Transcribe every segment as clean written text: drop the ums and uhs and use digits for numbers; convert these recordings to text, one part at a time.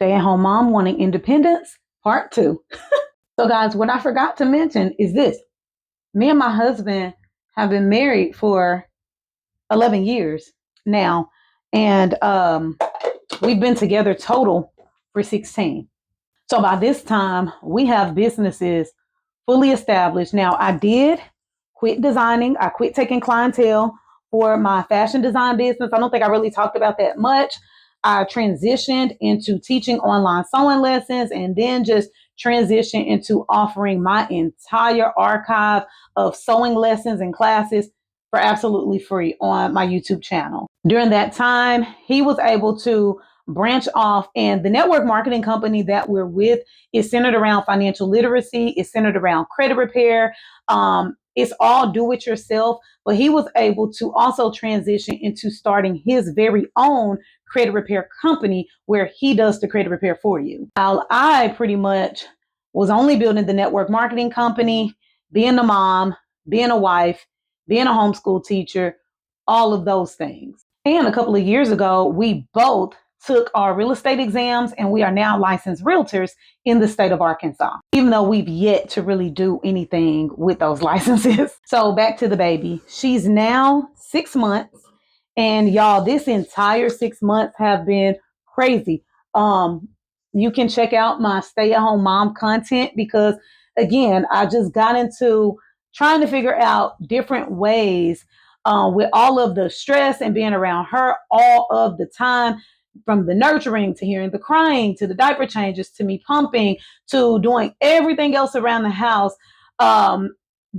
Stay-at-home mom wanting independence, part 2. So guys, what I forgot to mention is this. Me and my husband have been married for 11 years now, and we've been together total for 16. So by this time, we have businesses fully established. Now, I did quit designing. I quit taking clientele for my fashion design business. I don't think I really talked about that much. I transitioned into teaching online sewing lessons and then just transitioned into offering my entire archive of sewing lessons and classes for absolutely free on my YouTube channel. During that time, he was able to branch off, and the network marketing company that we're with is centered around financial literacy. It's centered around credit repair. It's all do it yourself, but he was able to also transition into starting his very own credit repair company where he does the credit repair for you. While I pretty much was only building the network marketing company, being a mom, being a wife, being a homeschool teacher, all of those things. And a couple of years ago, we both took our real estate exams, and we are now licensed realtors in the state of Arkansas, even though we've yet to really do anything with those licenses. So back to the baby. She's now 6 months, and y'all, this entire 6 months have been crazy. You can check out my stay-at-home mom content because, again, I just got into trying to figure out different ways with all of the stress and being around her all of the time, from the nurturing to hearing the crying to the diaper changes to me pumping to doing everything else around the house,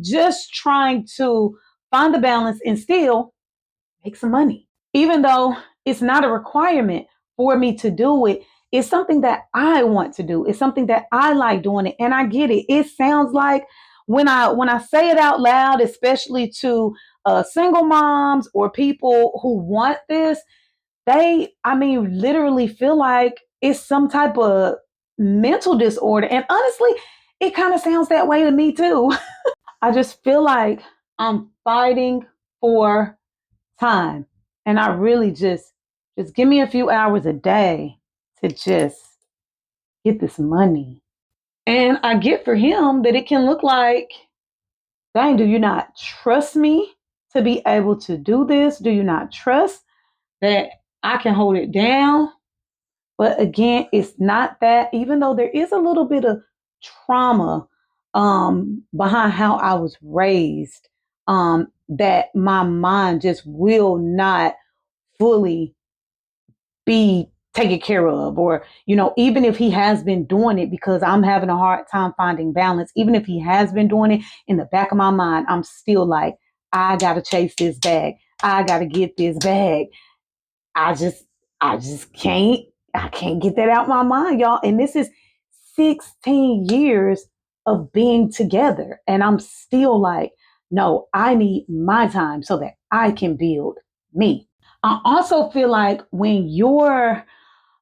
just trying to find the balance and still make some money. Even though it's not a requirement for me to do it, it's something that I want to do. It's something that I like doing it. And I get it. It sounds like when I say it out loud, especially to single moms or people who want this, literally feel like it's some type of mental disorder. And honestly, it kind of sounds that way to me too. I just feel like I'm fighting for time. And I really just give me a few hours a day to just get this money. And I get for him that it can look like, dang, do you not trust me to be able to do this? Do you not trust that I can hold it down? But again, it's not that, even though there is a little bit of trauma behind how I was raised, that my mind just will not fully be taken care of. Or, even if he has been doing it, because I'm having a hard time finding balance, even if he has been doing it, in the back of my mind, I'm still like, I got to chase this bag. I got to get this bag. I just can't get that out my mind, y'all. And this is 16 years of being together. And I'm still like, no, I need my time so that I can build me. I also feel like when you're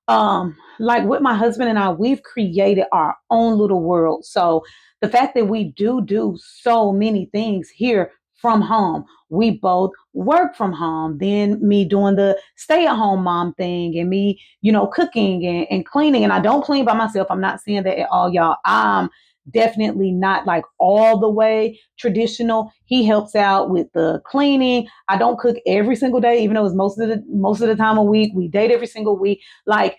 like with my husband and I, we've created our own little world. So the fact that we do so many things here from home, we both work from home, then me doing the stay-at-home mom thing, and me, cooking and cleaning. And I don't clean by myself. I'm not saying that at all, y'all. I'm definitely not like all the way traditional. He helps out with the cleaning. I don't cook every single day, even though it's most of the time a week. We date every single week. Like,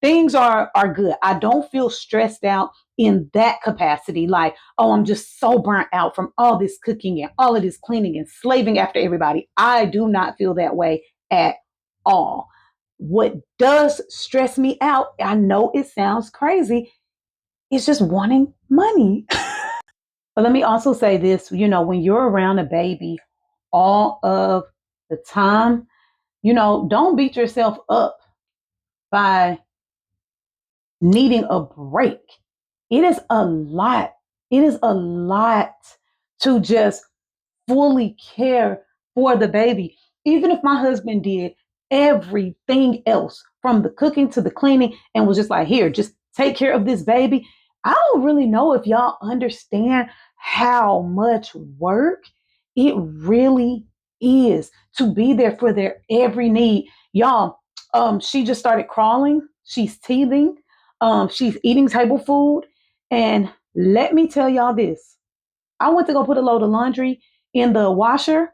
things are good. I don't feel stressed out in that capacity. Like, oh, I'm just so burnt out from all this cooking and all of this cleaning and slaving after everybody. I do not feel that way at all. What does stress me out, I know it sounds crazy, is just wanting money. But let me also say this, when you're around a baby all of the time, don't beat yourself up by needing a break. It is a lot. It is a lot to just fully care for the baby. Even if my husband did everything else from the cooking to the cleaning and was just like, here, just take care of this baby. I don't really know if y'all understand how much work it really is to be there for their every need. Y'all, she just started crawling. She's teething. She's eating table food. And let me tell y'all this. I went to go put a load of laundry in the washer.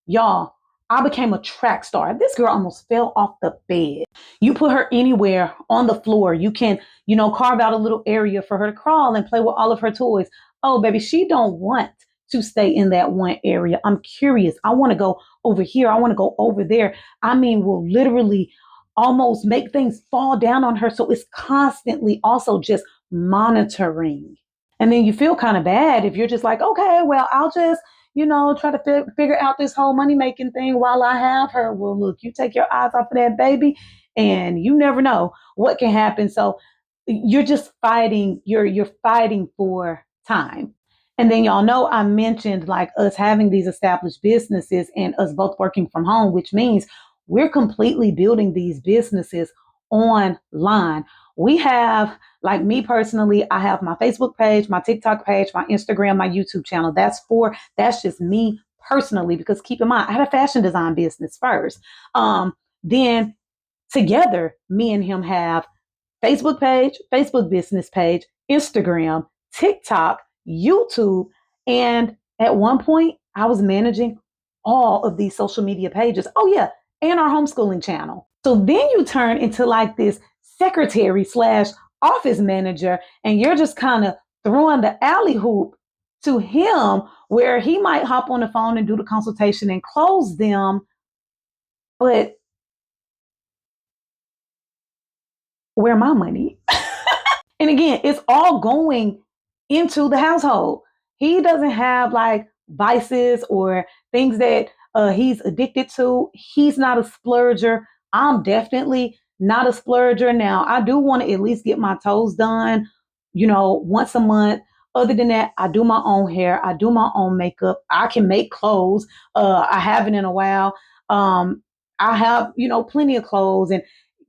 Y'all, I became a track star. This girl almost fell off the bed. You put her anywhere on the floor. You can, carve out a little area for her to crawl and play with all of her toys. Oh, baby, she don't want to stay in that one area. I'm curious. I want to go over here. I want to go over there. I mean, will literally almost make things fall down on her. So it's constantly also just monitoring. And then you feel kind of bad if you're just like, okay, well, I'll just, try to figure out this whole money making thing while I have her. Well, look, you take your eyes off of that baby and you never know what can happen. So you're just fighting, you're fighting for time. And then y'all know I mentioned like us having these established businesses and us both working from home, which means we're completely building these businesses online. We have, like me personally, I have my Facebook page, my TikTok page, my Instagram, my YouTube channel. That's just me personally, because keep in mind, I had a fashion design business first. Then together, me and him have Facebook page, Facebook business page, Instagram, TikTok, YouTube. And at one point, I was managing all of these social media pages. Oh, yeah. And our homeschooling channel. So then you turn into like this secretary slash office manager, and you're just kind of throwing the alley hoop to him where he might hop on the phone and do the consultation and close them. But where my money? And again, it's all going into the household. He doesn't have like vices or things that he's addicted to. He's not a splurger. I'm definitely not a splurger. Now, I do want to at least get my toes done, once a month. Other than that, I do my own hair. I do my own makeup. I can make clothes. I haven't in a while. I have, plenty of clothes, and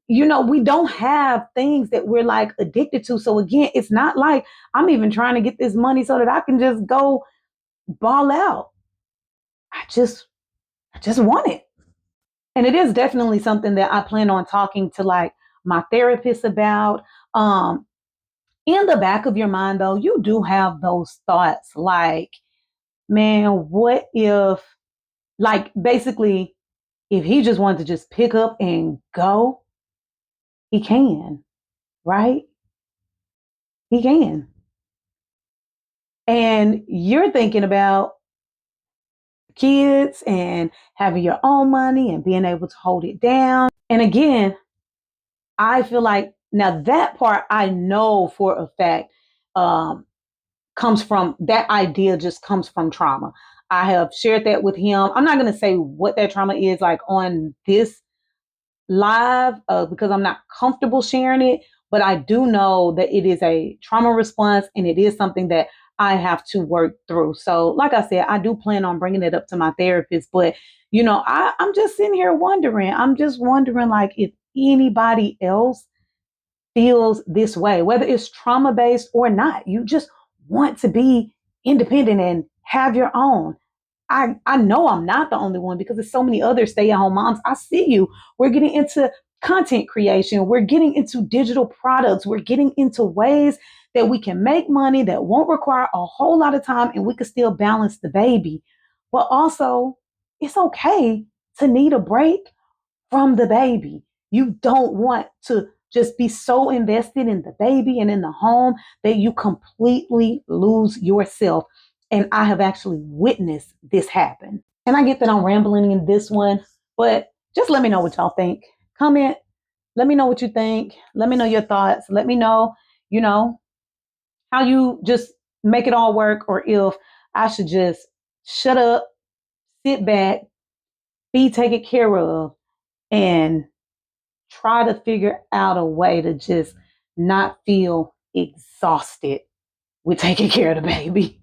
we don't have things that we're like addicted to. So again, it's not like I'm even trying to get this money so that I can just go ball out. I just I just want it. And it is definitely something that I plan on talking to like my therapist about. In the back of your mind though, you do have those thoughts like, man, what if, like, basically if he just wanted to just pick up and go, he can, right? He can. And you're thinking about kids and having your own money and being able to hold it down. And again, I feel like now that part I know for a fact um, comes from that idea, just comes from trauma. I have shared that with him. I'm not going to say what that trauma is like on this live because I'm not comfortable sharing it, but I do know that it is a trauma response and it is something that I have to work through. So, like I said, I do plan on bringing it up to my therapist, but I'm just sitting here wondering. I'm just wondering, like, if anybody else feels this way, whether it's trauma based or not. You just want to be independent and have your own. I know I'm not the only one because there's so many other stay-at-home moms. I see you. We're getting into content creation. We're getting into digital products. We're getting into ways that we can make money that won't require a whole lot of time and we can still balance the baby. But also, it's okay to need a break from the baby. You don't want to just be so invested in the baby and in the home that you completely lose yourself. And I have actually witnessed this happen. And I get that I'm rambling in this one, but just let me know what y'all think. Comment, let me know what you think. Let me know your thoughts. Let me know, you know, how you just make it all work, or if I should just shut up, sit back, be taken care of, and try to figure out a way to just not feel exhausted with taking care of the baby.